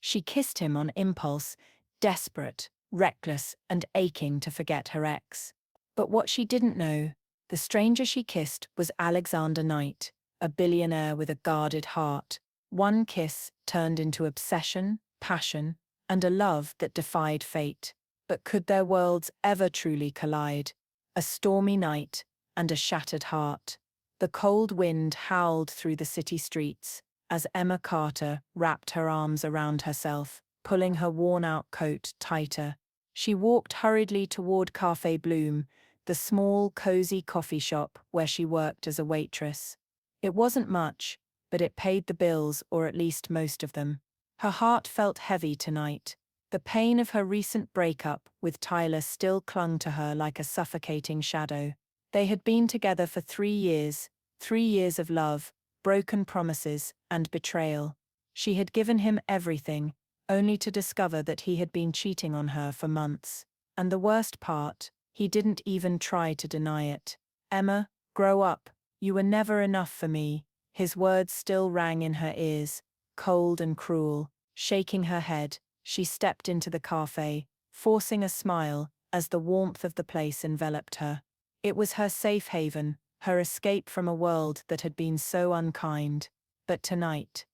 She kissed him on impulse, desperate, reckless, and aching to forget her ex. But what she didn't know, the stranger she kissed was Alexander Knight, a billionaire with a guarded heart. One kiss turned into obsession, passion, and a love that defied fate. But could their worlds ever truly collide? A stormy night and a shattered heart. The cold wind howled through the city streets as Emma Carter wrapped her arms around herself, pulling her worn-out coat tighter. She walked hurriedly toward Café Bloom, the small, cozy coffee shop where she worked as a waitress. It wasn't much, but it paid the bills, or at least most of them. Her heart felt heavy tonight. The pain of her recent breakup with Tyler still clung to her like a suffocating shadow. They had been together for 3 years of love, broken promises, and betrayal. She had given him everything, only to discover that he had been cheating on her for months. And the worst part, he didn't even try to deny it. "Emma, grow up. You were never enough for me." His words still rang in her ears, cold and cruel. Shaking her head, she stepped into the cafe, forcing a smile as the warmth of the place enveloped her. It was her safe haven, her escape from a world that had been so unkind. But tonight,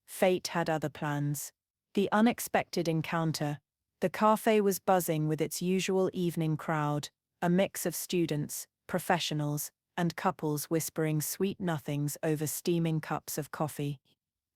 fate had other plans. The unexpected encounter. The cafe was buzzing with its usual evening crowd, a mix of students, professionals, and couples whispering sweet nothings over steaming cups of coffee.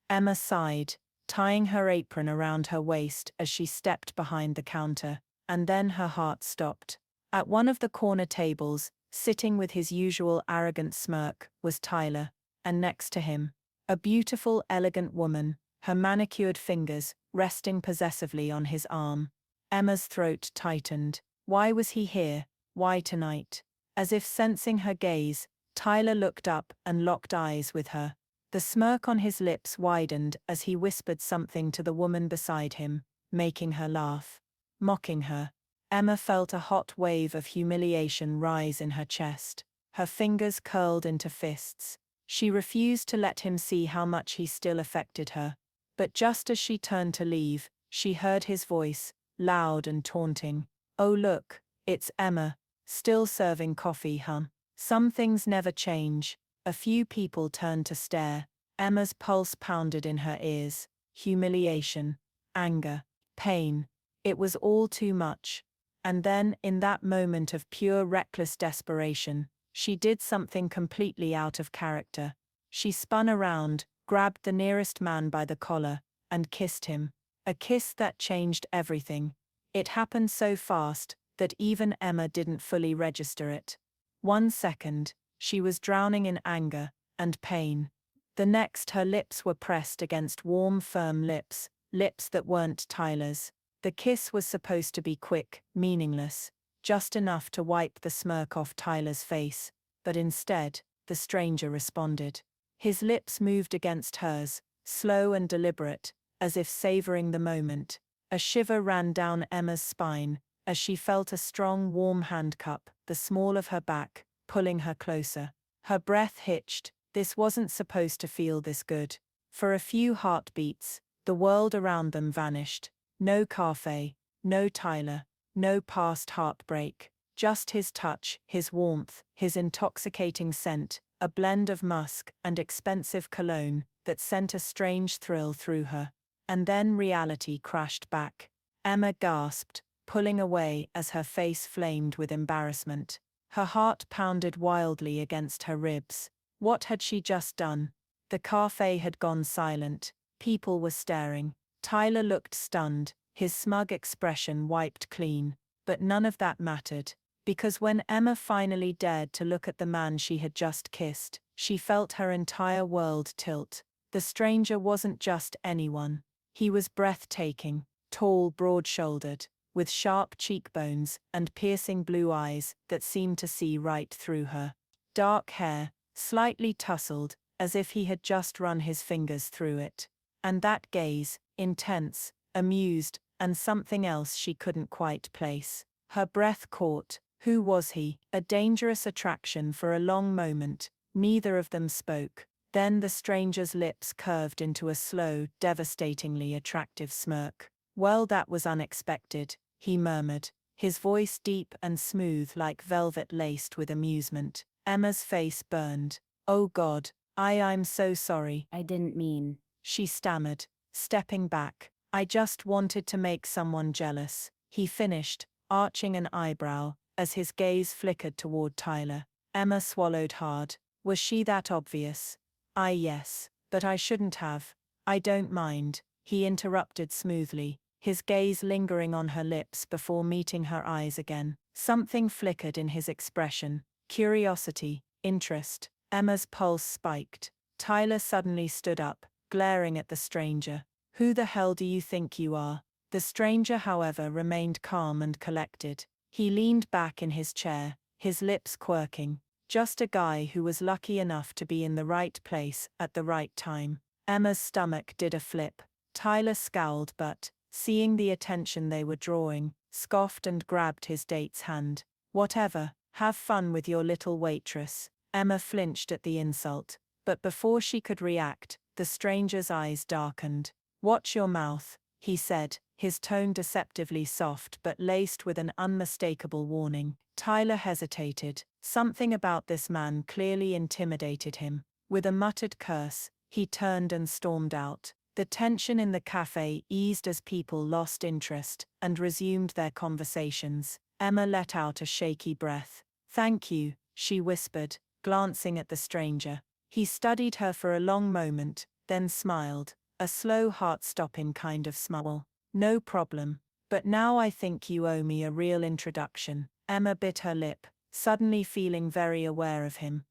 Emma sighed, tying her apron around her waist as she stepped behind the counter, and then her heart stopped. At one of the corner tables, sitting with his usual arrogant smirk, was Tyler, and next to him, a beautiful, elegant woman, her manicured fingers resting possessively on his arm. Emma's throat tightened. Why was he here? Why tonight? As if sensing her gaze, Tyler looked up and locked eyes with her. The smirk on his lips widened as he whispered something to the woman beside him, making her laugh. Mocking her. Emma felt a hot wave of humiliation rise in her chest. Her fingers curled into fists. She refused to let him see how much he still affected her. But just as she turned to leave, she heard his voice, loud and taunting. "Oh look, it's Emma, still serving coffee, huh?" Some things never change. A few people turned to stare. Emma's pulse pounded in her ears. Humiliation, anger, pain. It was all too much. And then, in that moment of pure reckless desperation, she did something completely out of character. She spun around, grabbed the nearest man by the collar, and kissed him. A kiss that changed everything. It happened so fast that even Emma didn't fully register it. 1 second, she was drowning in anger and pain. The next, her lips were pressed against warm, firm lips, lips that weren't Tyler's. The kiss was supposed to be quick, meaningless, just enough to wipe the smirk off Tyler's face, but instead, the stranger responded. His lips moved against hers, slow and deliberate, as if savoring the moment. A shiver ran down Emma's spine as she felt a strong, warm hand cup the small of her back, pulling her closer. Her breath hitched. This wasn't supposed to feel this good. For a few heartbeats, the world around them vanished. No cafe, no Tyler, no past heartbreak. Just his touch, his warmth, his intoxicating scent, a blend of musk and expensive cologne that sent a strange thrill through her. And then reality crashed back. Emma gasped, pulling away as her face flamed with embarrassment. Her heart pounded wildly against her ribs. What had she just done? The cafe had gone silent. People were staring. Tyler looked stunned, his smug expression wiped clean. But none of that mattered, because when Emma finally dared to look at the man she had just kissed, she felt her entire world tilt. The stranger wasn't just anyone. He was breathtaking, tall, broad-shouldered, with sharp cheekbones and piercing blue eyes that seemed to see right through her. Dark hair, slightly tousled, as if he had just run his fingers through it. And that gaze, intense, amused, and something else she couldn't quite place. Her breath caught. Who was he? A dangerous attraction for a long moment. Neither of them spoke. Then the stranger's lips curved into a slow, devastatingly attractive smirk. "Well, that was unexpected," he murmured, his voice deep and smooth like velvet laced with amusement. Emma's face burned. "Oh God, I'm so sorry," I didn't mean. she stammered, stepping back. "I just wanted to make someone jealous," he finished, arching an eyebrow, as his gaze flickered toward Tyler. Emma swallowed hard. Was she that obvious? Yes, but I shouldn't have. "I don't mind," he interrupted smoothly, his gaze lingering on her lips before meeting her eyes again. Something flickered in his expression. Curiosity, interest. Emma's pulse spiked. Tyler suddenly stood up, glaring at the stranger. "Who the hell do you think you are?" The stranger, however, remained calm and collected. He leaned back in his chair, his lips quirking. Just a guy who was lucky enough to be in the right place at the right time. Emma's stomach did a flip. Tyler scowled but, seeing the attention they were drawing, scoffed and grabbed his date's hand. "Whatever, have fun with your little waitress." Emma flinched at the insult, but before she could react, the stranger's eyes darkened. "Watch your mouth," he said, his tone deceptively soft but laced with an unmistakable warning. Tyler hesitated. Something about this man clearly intimidated him. With a muttered curse, he turned and stormed out. The tension in the cafe eased as people lost interest and resumed their conversations. Emma let out a shaky breath. "Thank you," she whispered, glancing at the stranger. He studied her for a long moment, then smiled, a slow heart-stopping kind of smile. "No problem. But now I think you owe me a real introduction." Emma bit her lip, suddenly feeling very aware of him.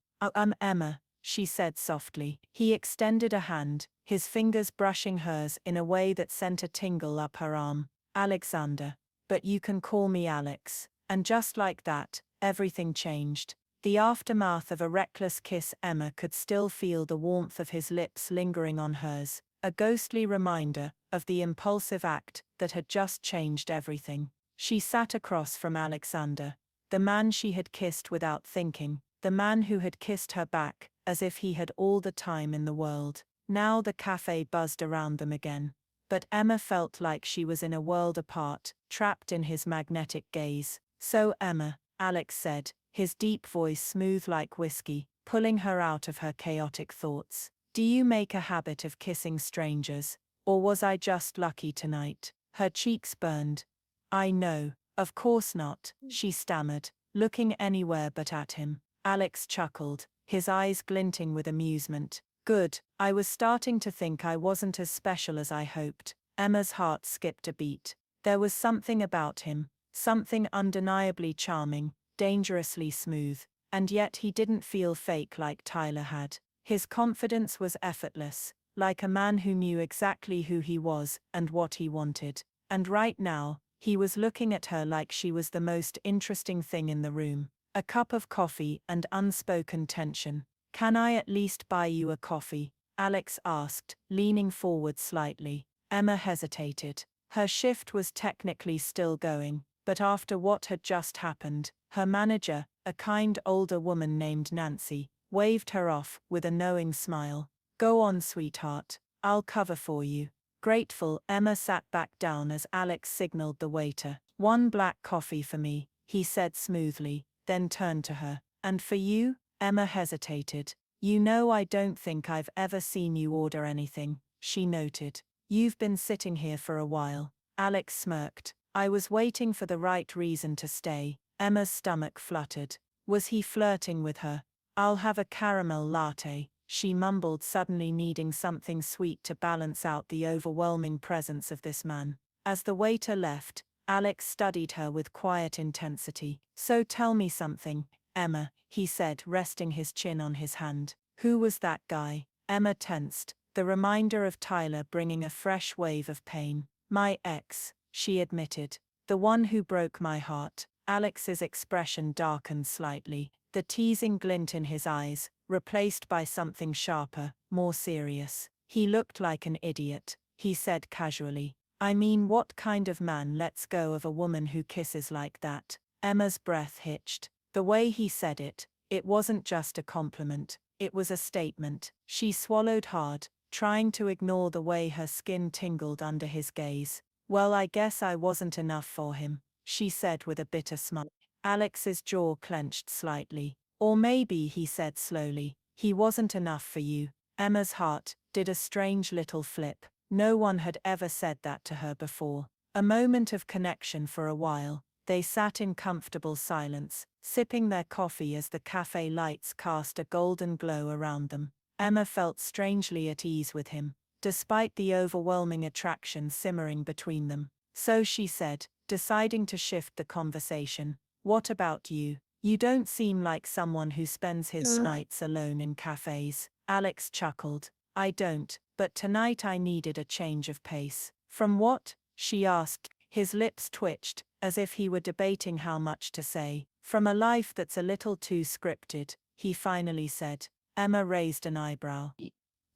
Emma," she said softly. He extended a hand, his fingers brushing hers in a way that sent a tingle up her arm. "Alexander. But you can call me Alex." And just like that, everything changed. The aftermath of a reckless kiss. Emma could still feel the warmth of his lips lingering on hers, a ghostly reminder of the impulsive act that had just changed everything. She sat across from Alexander, the man she had kissed without thinking, the man who had kissed her back, as if he had all the time in the world. Now the cafe buzzed around them again. But Emma felt like she was in a world apart, trapped in his magnetic gaze. "So Emma," Alex said, his deep voice smooth like whiskey, pulling her out of her chaotic thoughts. "Do you make a habit of kissing strangers? Or was I just lucky tonight?" Her cheeks burned. "I know, of course not," she stammered, looking anywhere but at him. Alex chuckled, his eyes glinting with amusement. "Good, I was starting to think I wasn't as special as I hoped." Emma's heart skipped a beat. There was something about him, something undeniably charming, dangerously smooth, and yet he didn't feel fake like Tyler had. His confidence was effortless, like a man who knew exactly who he was and what he wanted. And right now, he was looking at her like she was the most interesting thing in the room. A cup of coffee and unspoken tension. "Can I at least buy you a coffee?" Alex asked, leaning forward slightly. Emma hesitated. Her shift was technically still going, but after what had just happened, her manager, a kind older woman named Nancy, waved her off with a knowing smile. "Go on, sweetheart. I'll cover for you." Grateful, Emma sat back down as Alex signaled the waiter. "One black coffee for me," he said smoothly, then turned to her. "And for you?" Emma hesitated. "You know I don't think I've ever seen you order anything," she noted. "You've been sitting here for a while." Alex smirked. "I was waiting for the right reason to stay." Emma's stomach fluttered. Was he flirting with her? "I'll have a caramel latte," she mumbled, suddenly needing something sweet to balance out the overwhelming presence of this man. As the waiter left, Alex studied her with quiet intensity. "So tell me something, Emma," he said, resting his chin on his hand. "Who was that guy?" Emma tensed, the reminder of Tyler bringing a fresh wave of pain. "My ex," she admitted. "The one who broke my heart." Alex's expression darkened slightly, the teasing glint in his eyes, replaced by something sharper, more serious. "He looked like an idiot," he said casually. "I mean, what kind of man lets go of a woman who kisses like that?" Emma's breath hitched. The way he said it, it wasn't just a compliment, It was a statement. She swallowed hard, trying to ignore the way her skin tingled under his gaze. "Well, I guess I wasn't enough for him," she said with a bitter smile. Alex's jaw clenched slightly. "Or maybe," he said slowly, "he wasn't enough for you." Emma's heart did a strange little flip. No one had ever said that to her before. A moment of connection for a while. They sat in comfortable silence, sipping their coffee as the cafe lights cast a golden glow around them. Emma felt strangely at ease with him, despite the overwhelming attraction simmering between them. So she said, deciding to shift the conversation, "What about you? You don't seem like someone who spends his nights alone in cafes." Alex chuckled. "I don't, but tonight I needed a change of pace." "From what?" she asked. His lips twitched, as if he were debating how much to say. "From a life that's a little too scripted," he finally said. Emma raised an eyebrow.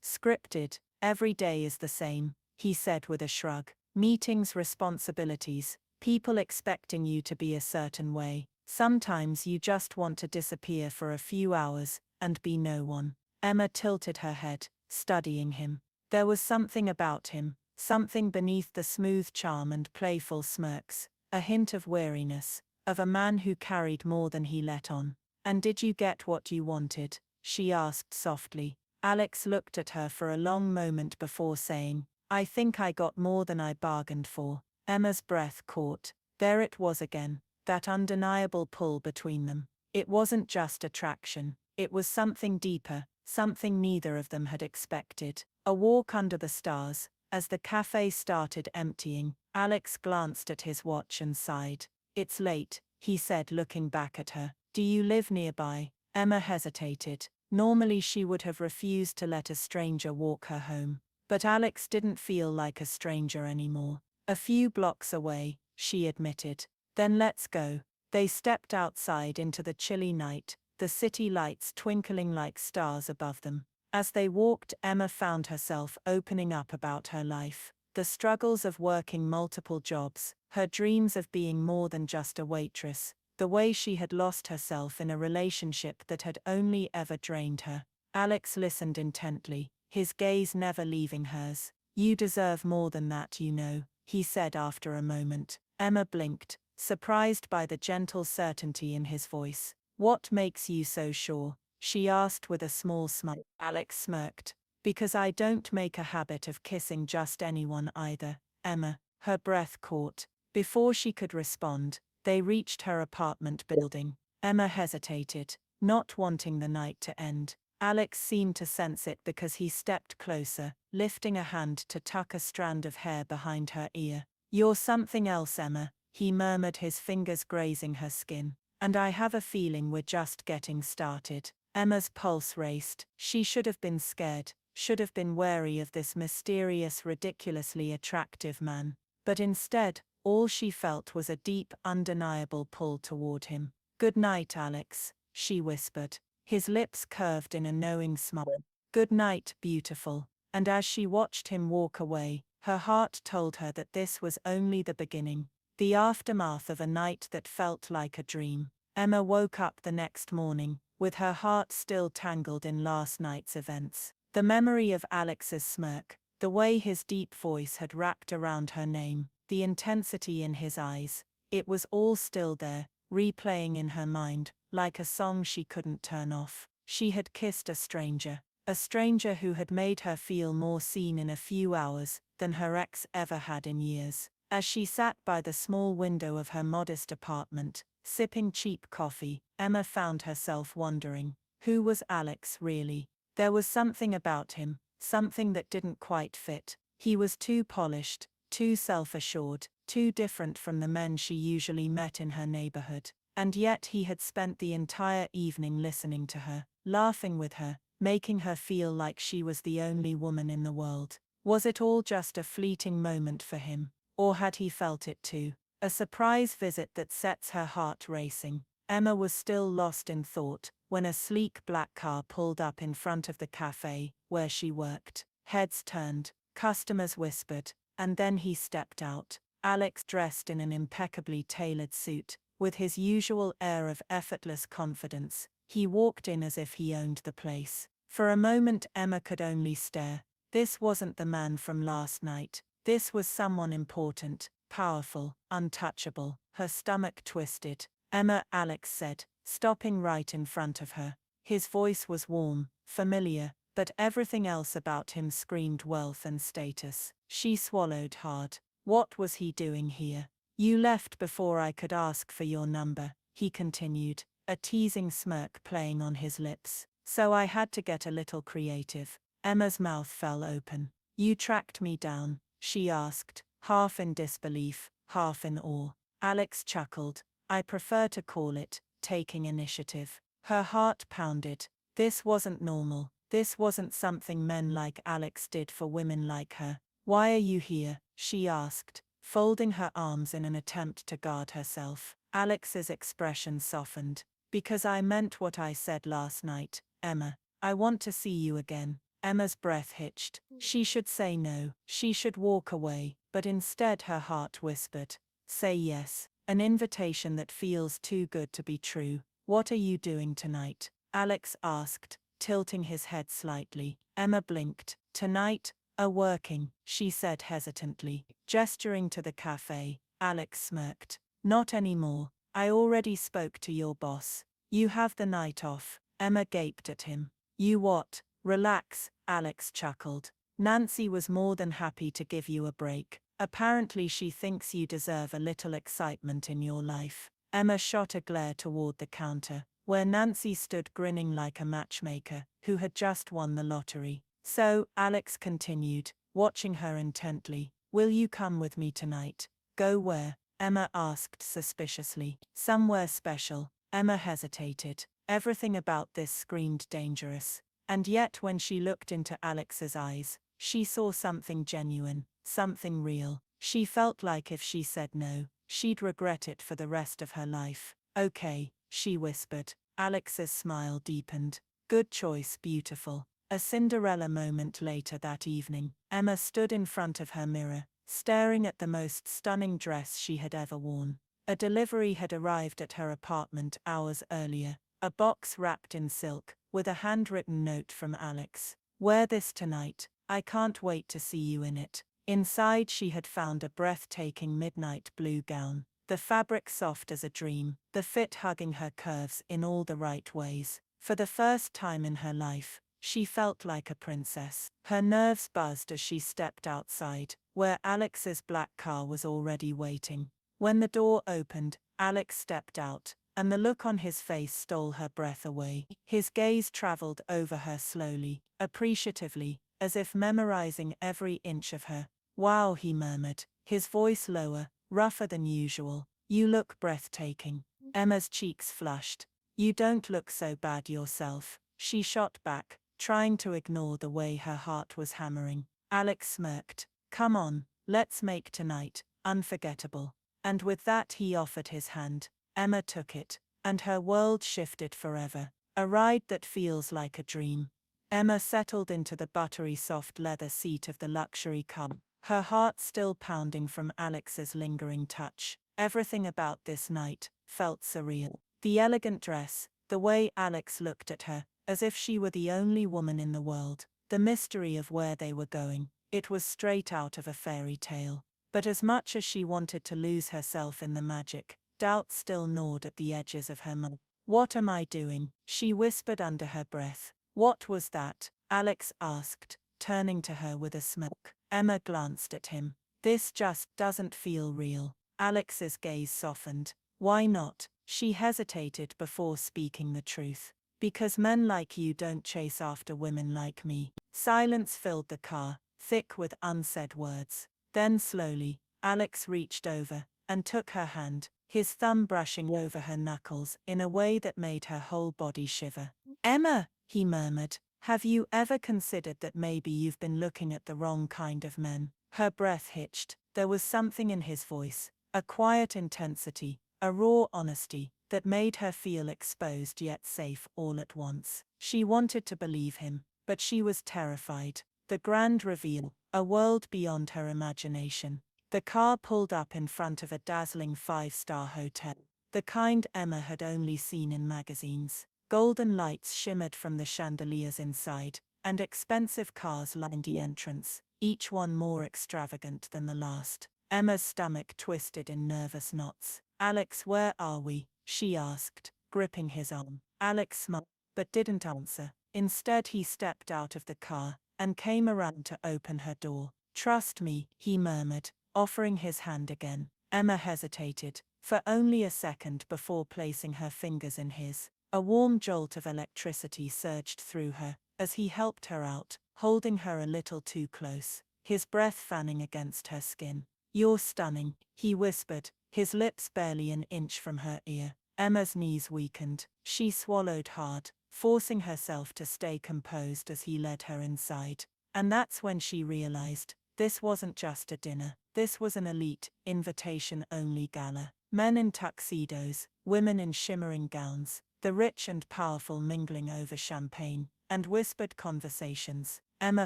"Scripted, every day is the same," he said with a shrug. "Meetings, responsibilities, people expecting you to be a certain way. Sometimes you just want to disappear for a few hours and be no one." Emma tilted her head, studying him. There was something about him, something beneath the smooth charm and playful smirks, a hint of weariness, of a man who carried more than he let on. "And did you get what you wanted?" she asked softly. Alex looked at her for a long moment before saying, "I think I got more than I bargained for." Emma's breath caught. There it was again, that undeniable pull between them. It wasn't just attraction, it was something deeper, something neither of them had expected. A walk under the stars. As the cafe started emptying, Alex glanced at his watch and sighed. "It's late," he said, looking back at her. "Do you live nearby?" Emma hesitated. Normally she would have refused to let a stranger walk her home. But Alex didn't feel like a stranger anymore. "A few blocks away," she admitted. "Then let's go." They stepped outside into the chilly night, the city lights twinkling like stars above them. As they walked, Emma found herself opening up about her life, the struggles of working multiple jobs, her dreams of being more than just a waitress, the way she had lost herself in a relationship that had only ever drained her. Alex listened intently, his gaze never leaving hers. "You deserve more than that, you know," he said after a moment. Emma blinked, surprised by the gentle certainty in his voice. "What makes you so sure?" she asked with a small smile. Alex smirked. "Because I don't make a habit of kissing just anyone either." Emma, her breath caught. Before she could respond, they reached her apartment building. Emma hesitated, not wanting the night to end. Alex seemed to sense it because he stepped closer, lifting a hand to tuck a strand of hair behind her ear. "You're something else, Emma," he murmured, his fingers grazing her skin. "And I have a feeling we're just getting started." Emma's pulse raced. She should have been scared, should have been wary of this mysterious, ridiculously attractive man. But instead, all she felt was a deep, undeniable pull toward him. "Good night, Alex," she whispered. His lips curved in a knowing smile. "Good night, beautiful." And as she watched him walk away, her heart told her that this was only the beginning, the aftermath of a night that felt like a dream. Emma woke up the next morning, with her heart still tangled in last night's events. The memory of Alex's smirk, the way his deep voice had wrapped around her name, the intensity in his eyes, it was all still there, replaying in her mind, like a song she couldn't turn off. She had kissed a stranger who had made her feel more seen in a few hours than her ex ever had in years. As she sat by the small window of her modest apartment, sipping cheap coffee, Emma found herself wondering, who was Alex really? There was something about him, something that didn't quite fit. He was too polished, too self-assured, too different from the men she usually met in her neighborhood. And yet he had spent the entire evening listening to her, laughing with her, making her feel like she was the only woman in the world. Was it all just a fleeting moment for him? Or had he felt it too? A surprise visit that sets her heart racing. Emma was still lost in thought when a sleek black car pulled up in front of the cafe where she worked. Heads turned, customers whispered, and then he stepped out. Alex, dressed in an impeccably tailored suit, with his usual air of effortless confidence, he walked in as if he owned the place. For a moment Emma could only stare. This wasn't the man from last night. This was someone important, powerful, untouchable. Her stomach twisted. "Emma," Alex said, stopping right in front of her. His voice was warm, familiar, but everything else about him screamed wealth and status. She swallowed hard. What was he doing here? "You left before I could ask for your number," he continued, a teasing smirk playing on his lips. "So I had to get a little creative." Emma's mouth fell open. "You tracked me down?" she asked, half in disbelief, half in awe. Alex chuckled. "I prefer to call it taking initiative." Her heart pounded. This wasn't normal. This wasn't something men like Alex did for women like her. "Why are you here?" she asked, folding her arms in an attempt to guard herself. Alex's expression softened. "Because I meant what I said last night, Emma. I want to see you again." Emma's breath hitched. She should say no. She should walk away. But instead her heart whispered, "Say yes." An invitation that feels too good to be true. "What are you doing tonight?" Alex asked, tilting his head slightly. Emma blinked. "Tonight, working," she said hesitantly, gesturing to the cafe. Alex smirked. "Not anymore. I already spoke to your boss. You have the night off." Emma gaped at him. "You what?" "Relax," Alex chuckled. "Nancy was more than happy to give you a break. Apparently she thinks you deserve a little excitement in your life." Emma shot a glare toward the counter, where Nancy stood grinning like a matchmaker who had just won the lottery. "So," Alex continued, watching her intently, "will you come with me tonight?" "Go where?" Emma asked suspiciously. "Somewhere special." Emma hesitated. Everything about this screamed dangerous. And yet when she looked into Alex's eyes, she saw something genuine, something real. She felt like if she said no, she'd regret it for the rest of her life. "Okay," she whispered. Alex's smile deepened. "Good choice, beautiful." A Cinderella moment later that evening, Emma stood in front of her mirror, staring at the most stunning dress she had ever worn. A delivery had arrived at her apartment hours earlier, a box wrapped in silk, with a handwritten note from Alex. "Wear this tonight. I can't wait to see you in it." Inside she had found a breathtaking midnight blue gown, the fabric soft as a dream, the fit hugging her curves in all the right ways. For the first time in her life, she felt like a princess. Her nerves buzzed as she stepped outside, where Alex's black car was already waiting. When the door opened, Alex stepped out, and the look on his face stole her breath away. His gaze traveled over her slowly, appreciatively, as if memorizing every inch of her. "Wow," he murmured, his voice lower, rougher than usual. "You look breathtaking." Emma's cheeks flushed. "You don't look so bad yourself," she shot back, trying to ignore the way her heart was hammering. Alex smirked. "Come on, let's make tonight unforgettable." And with that he offered his hand. Emma took it, and her world shifted forever. A ride that feels like a dream. Emma settled into the buttery soft leather seat of the luxury car, her heart still pounding from Alex's lingering touch. Everything about this night felt surreal. The elegant dress, the way Alex looked at her, as if she were the only woman in the world, the mystery of where they were going. It was straight out of a fairy tale. But as much as she wanted to lose herself in the magic, doubt still gnawed at the edges of her mind. "What am I doing?" she whispered under her breath. "What was that?" Alex asked, turning to her with a smirk. Emma glanced at him. "This just doesn't feel real." Alex's gaze softened. "Why not?" She hesitated before speaking the truth. "Because men like you don't chase after women like me." Silence filled the car, thick with unsaid words. Then slowly, Alex reached over and took her hand, his thumb brushing over her knuckles in a way that made her whole body shiver. "Emma," he murmured, "have you ever considered that maybe you've been looking at the wrong kind of men?" Her breath hitched. There was something in his voice, a quiet intensity, a raw honesty, that made her feel exposed yet safe all at once. She wanted to believe him, but she was terrified. The grand reveal, a world beyond her imagination. The car pulled up in front of a dazzling five-star hotel, the kind Emma had only seen in magazines. Golden lights shimmered from the chandeliers inside, and expensive cars lined the entrance, each one more extravagant than the last. Emma's stomach twisted in nervous knots. "Alex, where are we?" she asked, gripping his arm. Alex smiled, but didn't answer. Instead, he stepped out of the car and came around to open her door. "Trust me," he murmured, offering his hand again. Emma hesitated, for only a second before placing her fingers in his. A warm jolt of electricity surged through her as he helped her out, holding her a little too close, his breath fanning against her skin. "You're stunning," he whispered, his lips barely an inch from her ear. Emma's knees weakened. She swallowed hard, forcing herself to stay composed as he led her inside. And that's when she realized this wasn't just a dinner. This was an elite, invitation-only gala. Men in tuxedos, women in shimmering gowns, the rich and powerful mingling over champagne and whispered conversations. Emma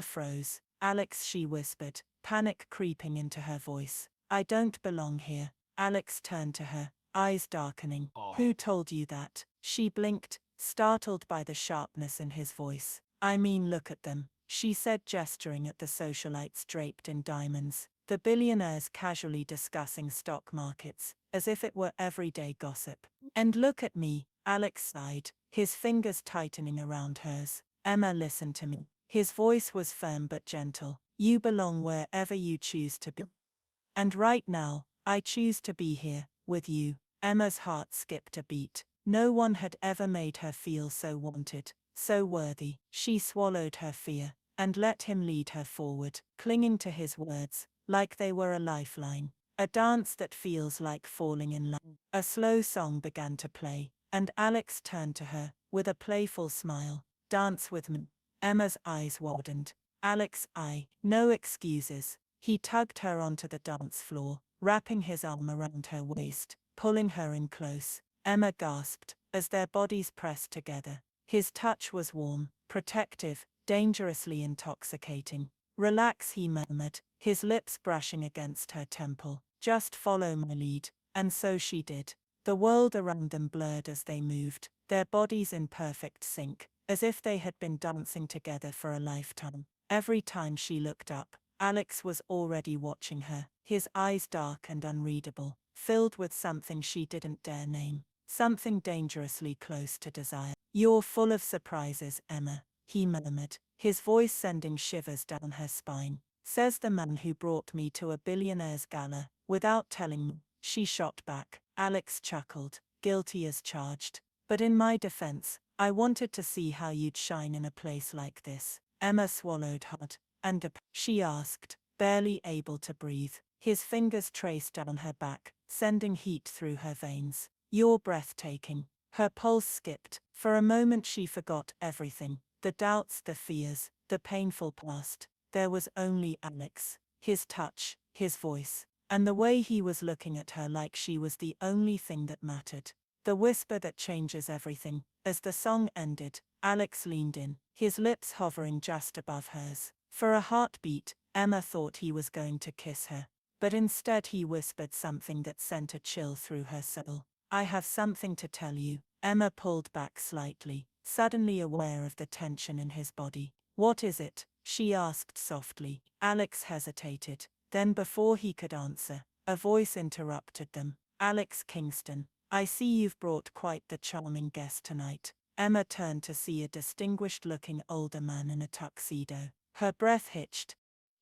froze. "Alex," she whispered, panic creeping into her voice. "I don't belong here." Alex turned to her, eyes darkening. "Who told you that?" She blinked, startled by the sharpness in his voice. "I mean, look at them," she said, gesturing at the socialites draped in diamonds, the billionaires casually discussing stock markets, as if it were everyday gossip. "And look at me," Alex sighed, his fingers tightening around hers. "Emma, listen to me." His voice was firm but gentle. "You belong wherever you choose to be. And right now, I choose to be here, with you." Emma's heart skipped a beat. No one had ever made her feel so wanted, so worthy. She swallowed her fear and let him lead her forward, clinging to his words like they were a lifeline. "A dance that feels like falling in love." A slow song began to play, and Alex turned to her with a playful smile. "Dance with me." Emma's eyes widened. "Alex, no excuses." He tugged her onto the dance floor, wrapping his arm around her waist, pulling her in close. Emma gasped as their bodies pressed together. His touch was warm, protective, dangerously intoxicating. "Relax," he murmured, his lips brushing against her temple. "Just follow my lead." And so she did. The world around them blurred as they moved, their bodies in perfect sync, as if they had been dancing together for a lifetime. Every time she looked up, Alex was already watching her, his eyes dark and unreadable, filled with something she didn't dare name, something dangerously close to desire. "You're full of surprises, Emma," he murmured, his voice sending shivers down her spine. "Says the man who brought me to a billionaire's gala, without telling me." She shot back. Alex chuckled, guilty as charged. "But in my defense, I wanted to see how you'd shine in a place like this." Emma swallowed hard. "And she asked, barely able to breathe. His fingers traced down her back, sending heat through her veins. "You're breathtaking." Her pulse skipped. For a moment she forgot everything. The doubts, the fears, the painful past. There was only Alex. His touch, his voice, and the way he was looking at her like she was the only thing that mattered. The whisper that changes everything. As the song ended, Alex leaned in, his lips hovering just above hers. For a heartbeat, Emma thought he was going to kiss her. But instead he whispered something that sent a chill through her soul. "I have something to tell you." Emma pulled back slightly, suddenly aware of the tension in his body. "What is it?" she asked softly. Alex hesitated. Then before he could answer, a voice interrupted them. "Alex Kingston, I see you've brought quite the charming guest tonight." Emma turned to see a distinguished-looking older man in a tuxedo. Her breath hitched.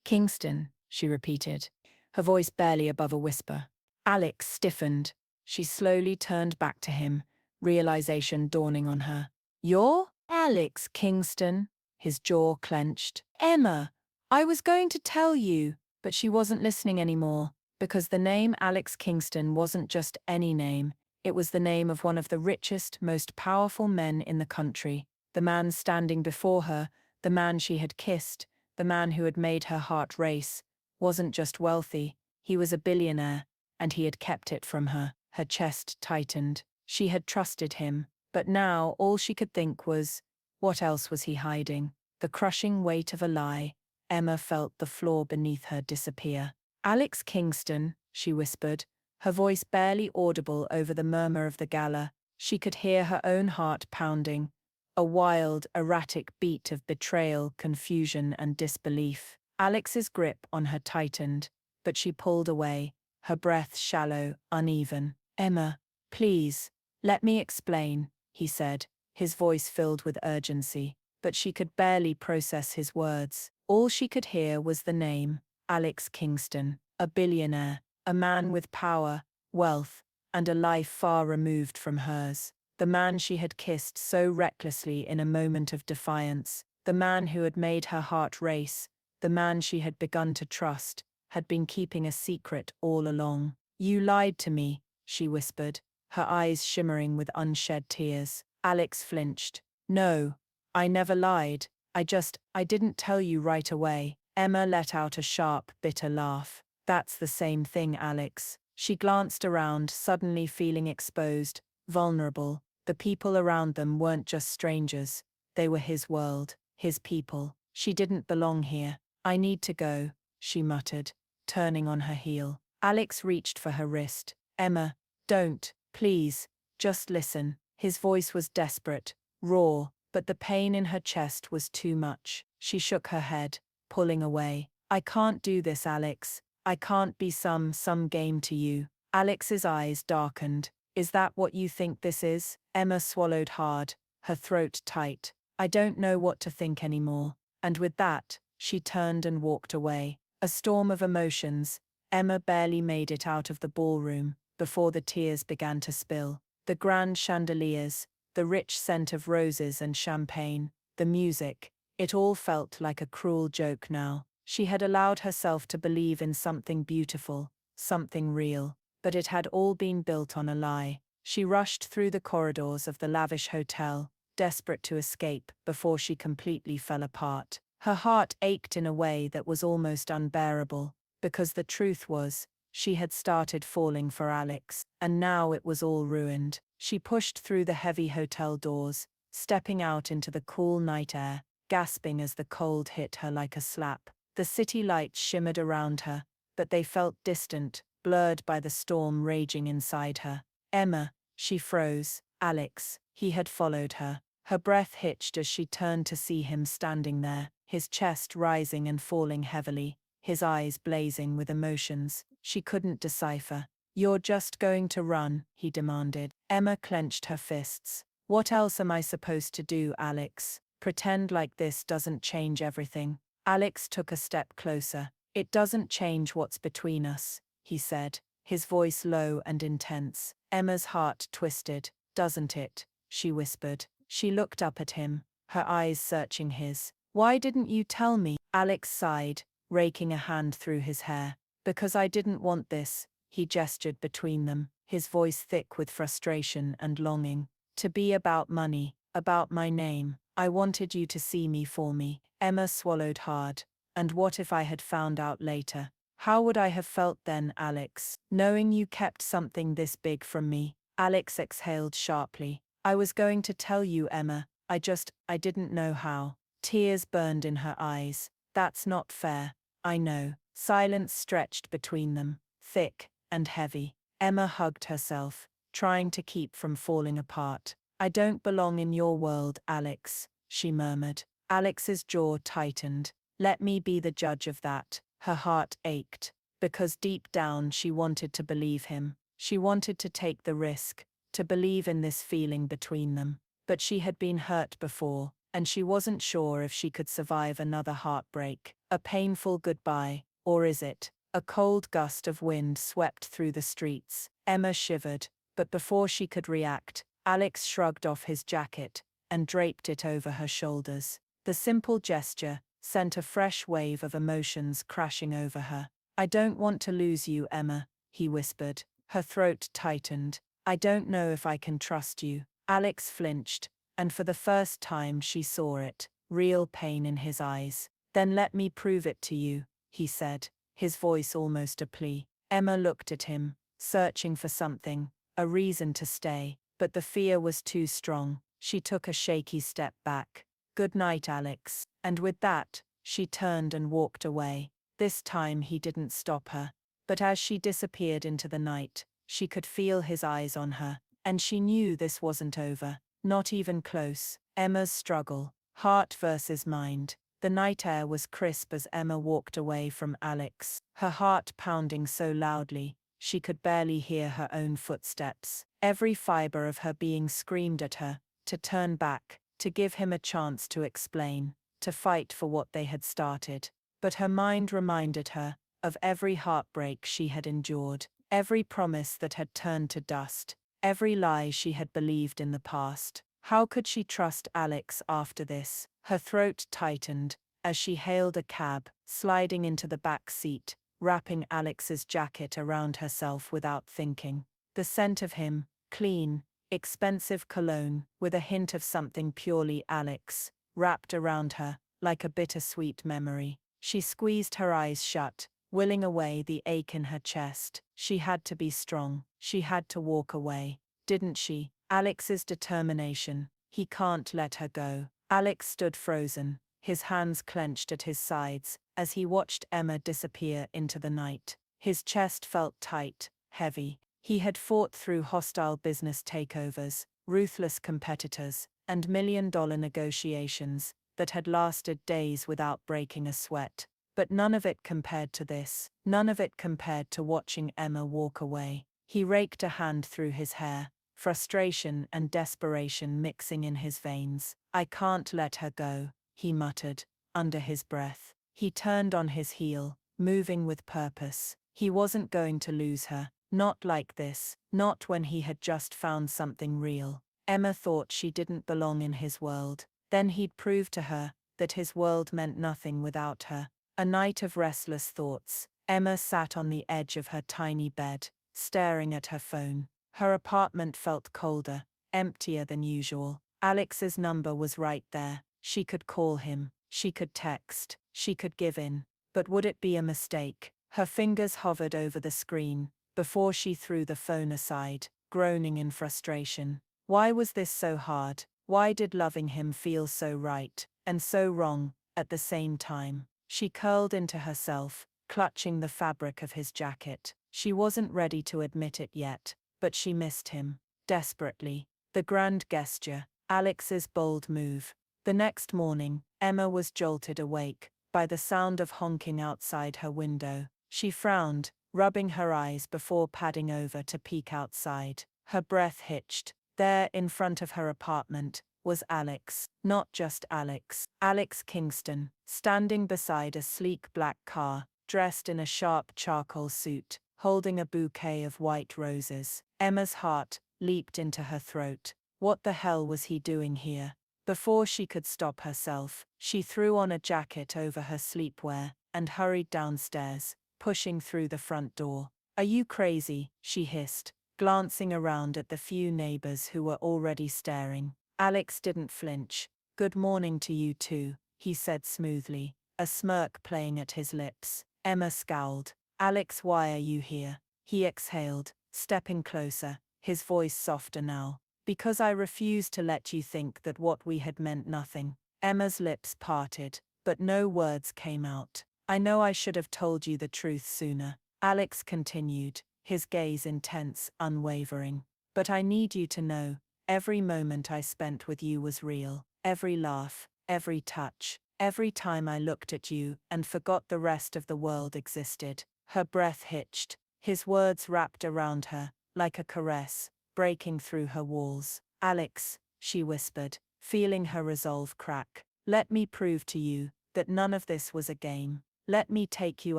"Kingston," she repeated, her voice barely above a whisper. Alex stiffened. She slowly turned back to him, realization dawning on her. "You're Alex Kingston?" His jaw clenched. "Emma, I was going to tell you." But she wasn't listening anymore, because the name Alex Kingston wasn't just any name. It was the name of one of the richest, most powerful men in the country. The man standing before her, the man she had kissed, the man who had made her heart race, wasn't just wealthy. He was a billionaire, and he had kept it from her. Her chest tightened. She had trusted him, but now all she could think was, what else was he hiding? The crushing weight of a lie. Emma felt the floor beneath her disappear. "Alex Kingston," she whispered, her voice barely audible over the murmur of the gala. She could hear her own heart pounding, a wild, erratic beat of betrayal, confusion, and disbelief. Alex's grip on her tightened, but she pulled away, her breath shallow, uneven. "Emma, please, let me explain," he said, his voice filled with urgency, but she could barely process his words. All she could hear was the name, Alex Kingston, a billionaire, a man with power, wealth, and a life far removed from hers. The man she had kissed so recklessly in a moment of defiance, the man who had made her heart race, the man she had begun to trust, had been keeping a secret all along. "You lied to me," she whispered, her eyes shimmering with unshed tears. Alex flinched. "No, I never lied. I didn't tell you right away." Emma let out a sharp, bitter laugh. "That's the same thing, Alex." She glanced around, suddenly feeling exposed, vulnerable. The people around them weren't just strangers. They were his world, his people. She didn't belong here. "I need to go," she muttered, turning on her heel. Alex reached for her wrist. "Emma, don't, please, just listen." His voice was desperate, raw, but the pain in her chest was too much. She shook her head, pulling away. "I can't do this, Alex. I can't be some game to you." Alex's eyes darkened. "Is that what you think this is?" Emma swallowed hard, her throat tight. "I don't know what to think anymore." And with that, she turned and walked away. A storm of emotions. Emma barely made it out of the ballroom before the tears began to spill. The grand chandeliers, the rich scent of roses and champagne, the music, it all felt like a cruel joke now. She had allowed herself to believe in something beautiful, something real, but it had all been built on a lie. She rushed through the corridors of the lavish hotel, desperate to escape before she completely fell apart. Her heart ached in a way that was almost unbearable, because the truth was, she had started falling for Alex, and now it was all ruined. She pushed through the heavy hotel doors, stepping out into the cool night air, gasping as the cold hit her like a slap. The city lights shimmered around her, but they felt distant, blurred by the storm raging inside her. "Emma," she froze. "Alex." He had followed her. Her breath hitched as she turned to see him standing there, his chest rising and falling heavily, his eyes blazing with emotions she couldn't decipher. "You're just going to run?" he demanded. Emma clenched her fists. "What else am I supposed to do, Alex? Pretend like this doesn't change everything?" Alex took a step closer. "It doesn't change what's between us," he said, his voice low and intense. Emma's heart twisted. "Doesn't it?" she whispered. She looked up at him, her eyes searching his. "Why didn't you tell me?" Alex sighed, raking a hand through his hair. "Because I didn't want this," he gestured between them, his voice thick with frustration and longing. "To be about money, about my name. I wanted you to see me for me." Emma swallowed hard. "And what if I had found out later? How would I have felt then, Alex, knowing you kept something this big from me?" Alex exhaled sharply. "I was going to tell you, Emma. I didn't know how." Tears burned in her eyes. "That's not fair." "I know." Silence stretched between them, thick and heavy. Emma hugged herself, trying to keep from falling apart. "I don't belong in your world, Alex," she murmured. Alex's jaw tightened. "Let me be the judge of that." Her heart ached, because deep down she wanted to believe him. She wanted to take the risk, to believe in this feeling between them. But she had been hurt before, and she wasn't sure if she could survive another heartbreak. A painful goodbye, or is it? A cold gust of wind swept through the streets. Emma shivered, but before she could react, Alex shrugged off his jacket and draped it over her shoulders. The simple gesture sent a fresh wave of emotions crashing over her. "I don't want to lose you, Emma," he whispered. Her throat tightened. "I don't know if I can trust you." Alex flinched, and for the first time she saw it, real pain in his eyes. "Then let me prove it to you," he said, his voice almost a plea. Emma looked at him, searching for something, a reason to stay, but the fear was too strong. She took a shaky step back. "Good night, Alex." And with that, she turned and walked away. This time he didn't stop her, but as she disappeared into the night, she could feel his eyes on her, and she knew this wasn't over, not even close. Emma's struggle, heart versus mind. The night air was crisp as Emma walked away from Alex, her heart pounding so loudly she could barely hear her own footsteps. Every fiber of her being screamed at her to turn back, to give him a chance to explain, to fight for what they had started. But her mind reminded her of every heartbreak she had endured, every promise that had turned to dust, every lie she had believed in the past. How could she trust Alex after this? Her throat tightened as she hailed a cab, sliding into the back seat, wrapping Alex's jacket around herself without thinking. The scent of him, clean, expensive cologne, with a hint of something purely Alex, wrapped around her, like a bittersweet memory. She squeezed her eyes shut, willing away the ache in her chest. She had to be strong. She had to walk away. Didn't she? Alex's determination. He can't let her go. Alex stood frozen, his hands clenched at his sides, as he watched Emma disappear into the night. His chest felt tight, heavy. He had fought through hostile business takeovers, ruthless competitors, and million-dollar negotiations that had lasted days without breaking a sweat. But none of it compared to this. None of it compared to watching Emma walk away. He raked a hand through his hair, frustration and desperation mixing in his veins. "I can't let her go," he muttered, under his breath. He turned on his heel, moving with purpose. He wasn't going to lose her. Not like this. Not when he had just found something real. Emma thought she didn't belong in his world. Then he'd prove to her that his world meant nothing without her. A night of restless thoughts. Emma sat on the edge of her tiny bed, staring at her phone. Her apartment felt colder, emptier than usual. Alex's number was right there. She could call him. She could text. She could give in. But would it be a mistake? Her fingers hovered over the screen before she threw the phone aside, groaning in frustration. Why was this so hard? Why did loving him feel so right and so wrong at the same time? She curled into herself, clutching the fabric of his jacket. She wasn't ready to admit it yet, but she missed him, desperately. The grand gesture, Alex's bold move. The next morning, Emma was jolted awake by the sound of honking outside her window. She frowned, rubbing her eyes before padding over to peek outside. Her breath hitched. There, in front of her apartment, was Alex. Not just Alex. Alex Kingston, standing beside a sleek black car, dressed in a sharp charcoal suit, holding a bouquet of white roses. Emma's heart leaped into her throat. What the hell was he doing here? Before she could stop herself, she threw on a jacket over her sleepwear and hurried downstairs, pushing through the front door. "Are you crazy?" she hissed, glancing around at the few neighbors who were already staring. Alex didn't flinch. "Good morning to you too," he said smoothly, a smirk playing at his lips. Emma scowled. "Alex, why are you here?" He exhaled, stepping closer, his voice softer now. "Because I refuse to let you think that what we had meant nothing." Emma's lips parted, but no words came out. "I know I should have told you the truth sooner," Alex continued, his gaze intense, unwavering. "But I need you to know, every moment I spent with you was real. Every laugh, every touch, every time I looked at you and forgot the rest of the world existed." Her breath hitched, his words wrapped around her, like a caress, breaking through her walls. "Alex," she whispered, feeling her resolve crack. "Let me prove to you that none of this was a game. Let me take you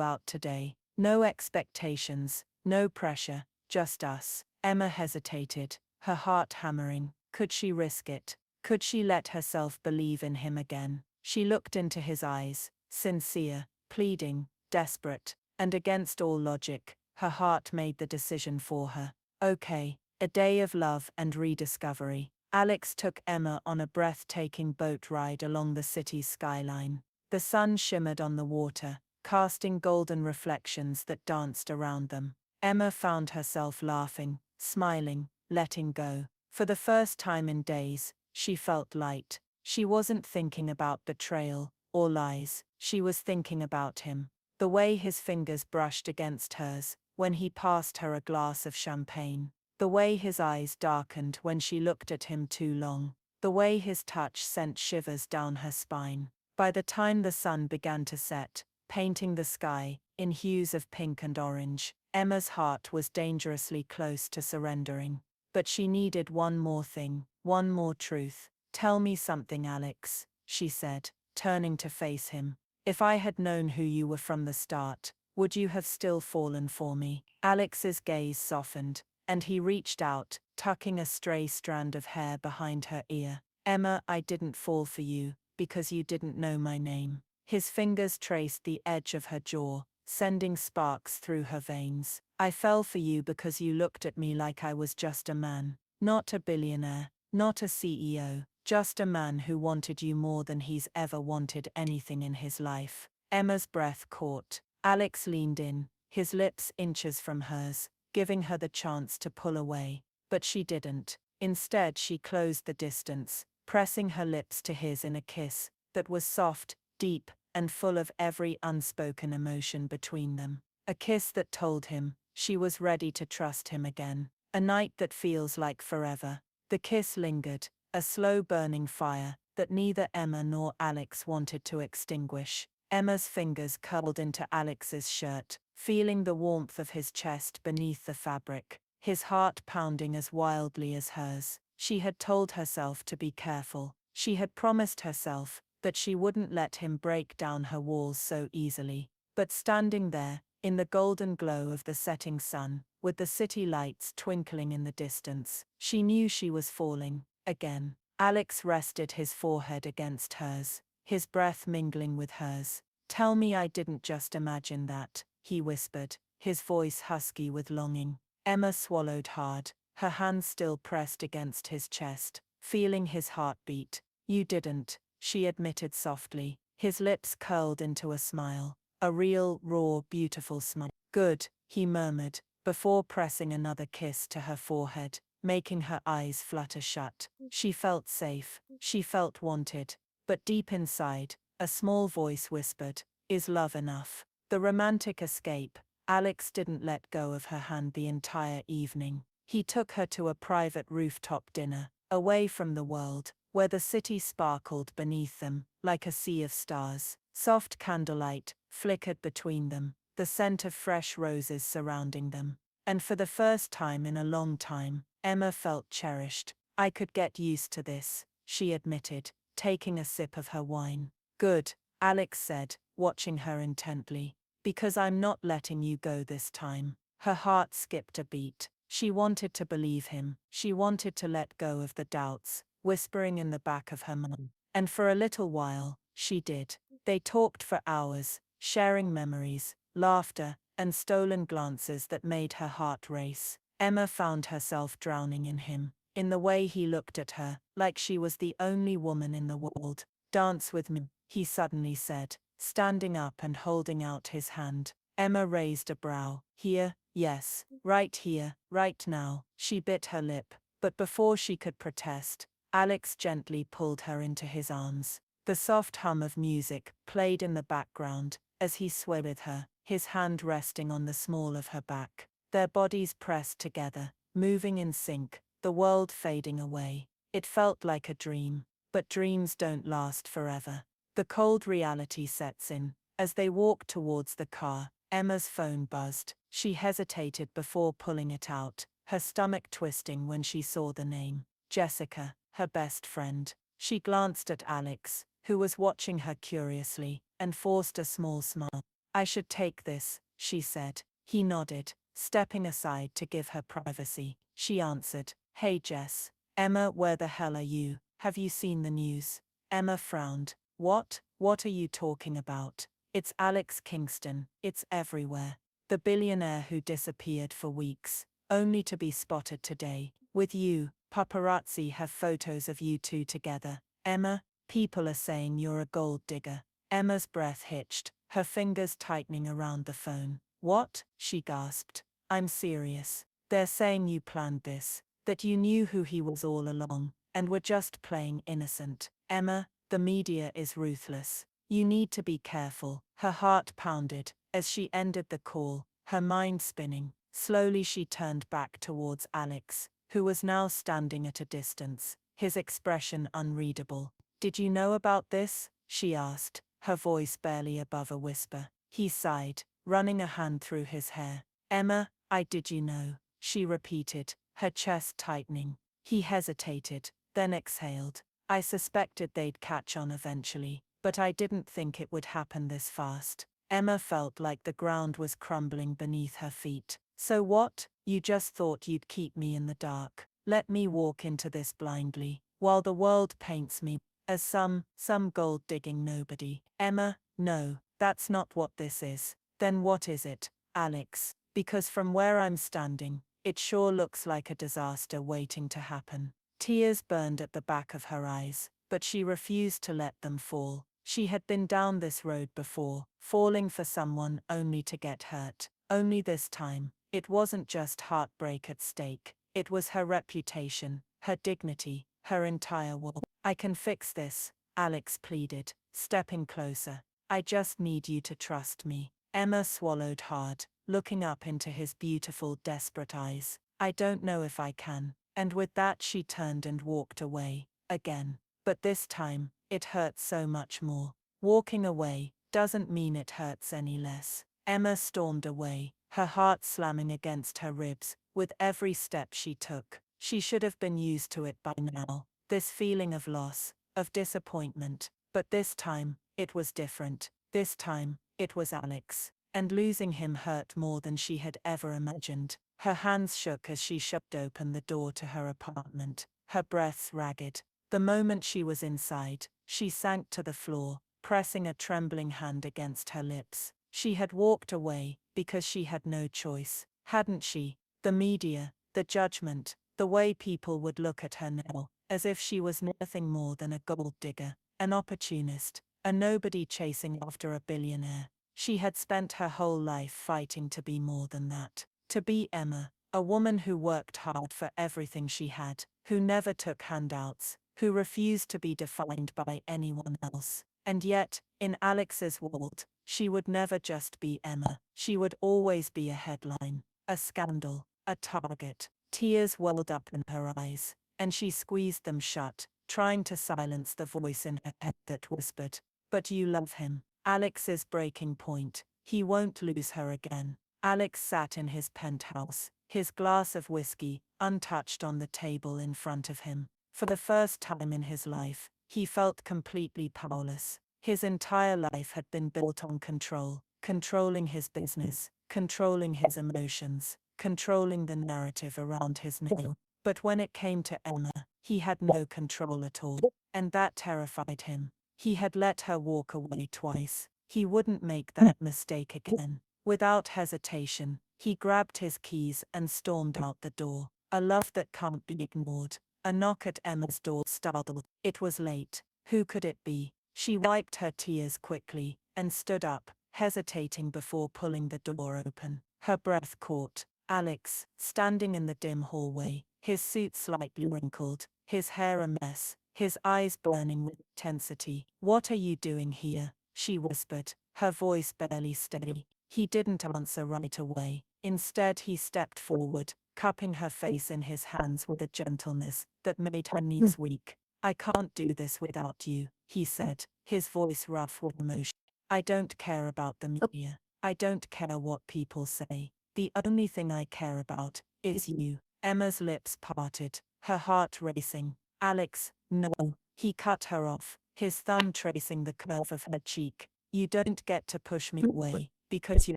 out today. No expectations, no pressure, just us." Emma hesitated, her heart hammering. Could she risk it? Could she let herself believe in him again? She looked into his eyes, sincere, pleading, desperate, and against all logic, her heart made the decision for her. Okay, a day of love and rediscovery. Alex took Emma on a breathtaking boat ride along the city's skyline. The sun shimmered on the water, casting golden reflections that danced around them. Emma found herself laughing, smiling, letting go. For the first time in days, she felt light. She wasn't thinking about betrayal or lies. She was thinking about him. The way his fingers brushed against hers when he passed her a glass of champagne. The way his eyes darkened when she looked at him too long. The way his touch sent shivers down her spine. By the time the sun began to set, painting the sky in hues of pink and orange, Emma's heart was dangerously close to surrendering. But she needed one more thing, one more truth. "Tell me something, Alex," she said, turning to face him. "If I had known who you were from the start, would you have still fallen for me?" Alex's gaze softened, and he reached out, tucking a stray strand of hair behind her ear. "Emma, I didn't fall for you, because you didn't know my name." His fingers traced the edge of her jaw, sending sparks through her veins. "I fell for you because you looked at me like I was just a man. Not a billionaire, not a CEO, just a man who wanted you more than he's ever wanted anything in his life." Emma's breath caught. Alex leaned in, his lips inches from hers, giving her the chance to pull away. But she didn't. Instead, she closed the distance, pressing her lips to his in a kiss that was soft, deep, and full of every unspoken emotion between them. A kiss that told him she was ready to trust him again. A night that feels like forever. The kiss lingered, a slow burning fire that neither Emma nor Alex wanted to extinguish. Emma's fingers curled into Alex's shirt, feeling the warmth of his chest beneath the fabric, his heart pounding as wildly as hers. She had told herself to be careful. She had promised herself that she wouldn't let him break down her walls so easily. But standing there, in the golden glow of the setting sun, with the city lights twinkling in the distance, she knew she was falling, again. Alex rested his forehead against hers, his breath mingling with hers. "Tell me I didn't just imagine that," he whispered, his voice husky with longing. Emma swallowed hard, her hands still pressed against his chest, feeling his heartbeat. "You didn't," she admitted softly, his lips curled into a smile, a real, raw, beautiful smile. "Good," he murmured, before pressing another kiss to her forehead, making her eyes flutter shut. She felt safe, she felt wanted, but deep inside, a small voice whispered, "Is love enough?" The romantic escape. Alex didn't let go of her hand the entire evening. He took her to a private rooftop dinner, away from the world, where the city sparkled beneath them, like a sea of stars. Soft candlelight flickered between them, the scent of fresh roses surrounding them. And for the first time in a long time, Emma felt cherished. "I could get used to this," she admitted, taking a sip of her wine. "Good," Alex said, watching her intently. "Because I'm not letting you go this time." Her heart skipped a beat. She wanted to believe him. She wanted to let go of the doubts, whispering in the back of her mind. And for a little while, she did. They talked for hours, sharing memories, laughter, and stolen glances that made her heart race. Emma found herself drowning in him, in the way he looked at her, like she was the only woman in the world. "Dance with me," he suddenly said, standing up and holding out his hand. Emma raised a brow. "Here, yes, right here, right now." She bit her lip, but before she could protest, Alex gently pulled her into his arms. The soft hum of music played in the background as he swayed with her, his hand resting on the small of her back. Their bodies pressed together, moving in sync, the world fading away. It felt like a dream, but dreams don't last forever. The cold reality sets in. As they walked towards the car, Emma's phone buzzed. She hesitated before pulling it out, her stomach twisting when she saw the name. Jessica, her best friend. She glanced at Alex, who was watching her curiously, and forced a small smile. "I should take this," she said. He nodded, stepping aside to give her privacy. She answered, "Hey Jess." "Emma, where the hell are you? Have you seen the news?" Emma frowned. What are you talking about?" "It's Alex Kingston, it's everywhere. The billionaire who disappeared for weeks, only to be spotted today, with you. Paparazzi have photos of you two together. Emma, people are saying you're a gold digger." Emma's breath hitched, her fingers tightening around the phone. "What?" she gasped. "I'm serious. They're saying you planned this, that you knew who he was all along, and were just playing innocent. Emma, the media is ruthless. You need to be careful." Her heart pounded as she ended the call, her mind spinning. Slowly she turned back towards Alex, who was now standing at a distance, his expression unreadable. "Did you know about this?" she asked, her voice barely above a whisper. He sighed, running a hand through his hair. "Emma, did you know?" she repeated, her chest tightening. He hesitated, then exhaled. "I suspected they'd catch on eventually, but I didn't think it would happen this fast." Emma felt like the ground was crumbling beneath her feet. "So what? You just thought you'd keep me in the dark. Let me walk into this blindly, while the world paints me as some gold-digging nobody." "Emma, no, that's not what this is." "Then what is it, Alex? Because from where I'm standing, it sure looks like a disaster waiting to happen." Tears burned at the back of her eyes, but she refused to let them fall. She had been down this road before, falling for someone only to get hurt. Only this time, it wasn't just heartbreak at stake. It was her reputation, her dignity, her entire world. "I can fix this," Alex pleaded, stepping closer. "I just need you to trust me." Emma swallowed hard, looking up into his beautiful, desperate eyes. "I don't know if I can." And with that she turned and walked away, again. But this time, it hurt so much more. Walking away doesn't mean it hurts any less. Emma stormed away, her heart slamming against her ribs, with every step she took. She should have been used to it by now, this feeling of loss, of disappointment. But this time, it was different. This time, it was Alex. And losing him hurt more than she had ever imagined. Her hands shook as she shoved open the door to her apartment, her breath ragged. The moment she was inside, she sank to the floor, pressing a trembling hand against her lips. She had walked away because she had no choice, hadn't she? The media, the judgment, the way people would look at her now, as if she was nothing more than a gold digger, an opportunist, a nobody chasing after a billionaire. She had spent her whole life fighting to be more than that. To be Emma, a woman who worked hard for everything she had, who never took handouts, who refused to be defined by anyone else. And yet, in Alex's world, she would never just be Emma. She would always be a headline, a scandal, a target. Tears welled up in her eyes, and she squeezed them shut, trying to silence the voice in her head that whispered, "But you love him." Alex's breaking point. He won't lose her again. Alex sat in his penthouse, his glass of whiskey untouched on the table in front of him. For the first time in his life, he felt completely powerless. His entire life had been built on control, controlling his business, controlling his emotions, controlling the narrative around his name. But when it came to Emma, he had no control at all, and that terrified him. He had let her walk away twice. He wouldn't make that mistake again. Without hesitation, he grabbed his keys and stormed out the door. A love that can't be ignored. A knock at Emma's door startled. It was late. Who could it be? She wiped her tears quickly and stood up, hesitating before pulling the door open. Her breath caught. Alex, standing in the dim hallway, his suit slightly wrinkled, his hair a mess, his eyes burning with intensity. "What are you doing here?" she whispered, her voice barely steady. He didn't answer right away. Instead he stepped forward, cupping her face in his hands with a gentleness that made her knees weak. "I can't do this without you," he said, his voice rough with emotion. "I don't care about the media. I don't care what people say. The only thing I care about is you." Emma's lips parted, her heart racing. "Alex, no." He cut her off, his thumb tracing the curve of her cheek. "You don't get to push me away, because you're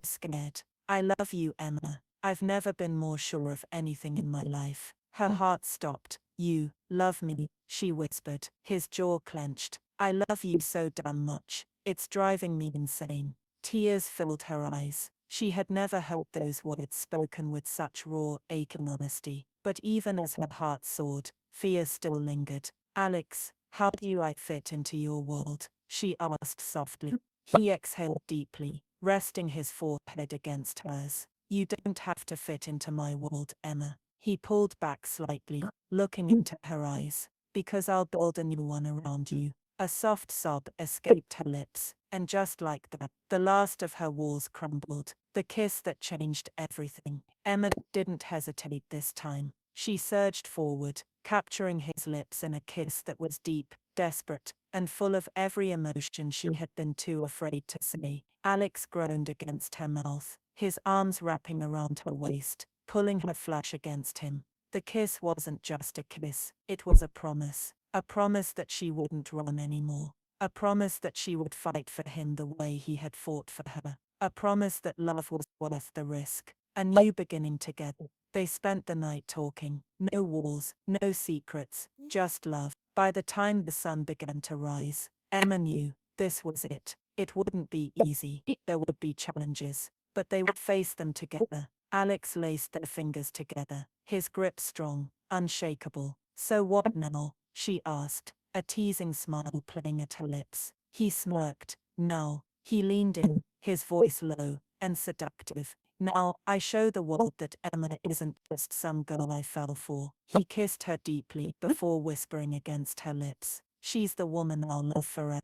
scared. I love you, Emma. I've never been more sure of anything in my life." Her heart stopped. "You love me," she whispered, his jaw clenched. "I love you so damn much. It's driving me insane." Tears filled her eyes. She had never heard those words spoken with such raw, aching honesty. But even as her heart soared, fear still lingered. "Alex, how do I fit into your world?" she asked softly. He exhaled deeply, resting his forehead against hers. "You don't have to fit into my world, Emma." He pulled back slightly, looking into her eyes. "Because I'll build a new one around you." A soft sob escaped her lips, and just like that, the last of her walls crumbled. The kiss that changed everything. Emma didn't hesitate this time. She surged forward, capturing his lips in a kiss that was deep, desperate, and full of every emotion she had been too afraid to say. Alex groaned against her mouth, his arms wrapping around her waist, pulling her flush against him. The kiss wasn't just a kiss, it was a promise. A promise that she wouldn't run anymore. A promise that she would fight for him the way he had fought for her. A promise that love was worth the risk. A new beginning together. They spent the night talking. No walls, no secrets, just love. By the time the sun began to rise, Emma knew this was it. It wouldn't be easy. There would be challenges, but they would face them together. Alex laced their fingers together, his grip strong, unshakable. So what now? She asked, a teasing smile playing at her lips. He smirked. No. He leaned in, his voice low and seductive. Now, I show the world that Emma isn't just some girl I fell for. He kissed her deeply before whispering against her lips. She's the woman I'll love forever.